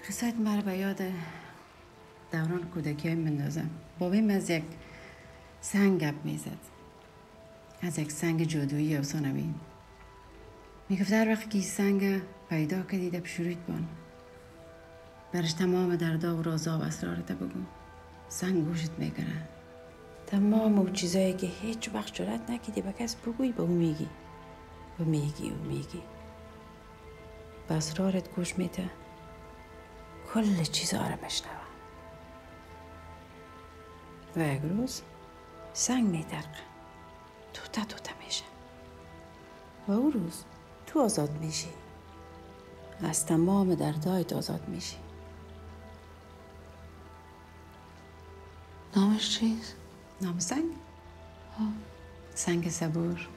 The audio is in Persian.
قصه مرا به یاد دوران کودکی مندازم. بابیم از یک سنگ گپ میزد، از یک سنگ جادویی افسانوی. میگفت هر وقت که سنگ پیدا کردی دب شروید بان، برش تمام دردا و رازا و اسرارت بگو. سنگ گوشت میکنه. تمام او چیزایی که هیچ وقت جرأت نکردی به کس بگوی به او میگی و میگی به اسرارت گوش میده، کل چیزا را میشنوه. و یک روز سنگ میترقه، توته میشه و او روز تو آزاد میشی، از تمام دردایت آزاد میشی. نامش چیست؟ نام سنگ؟ سنگ صبور.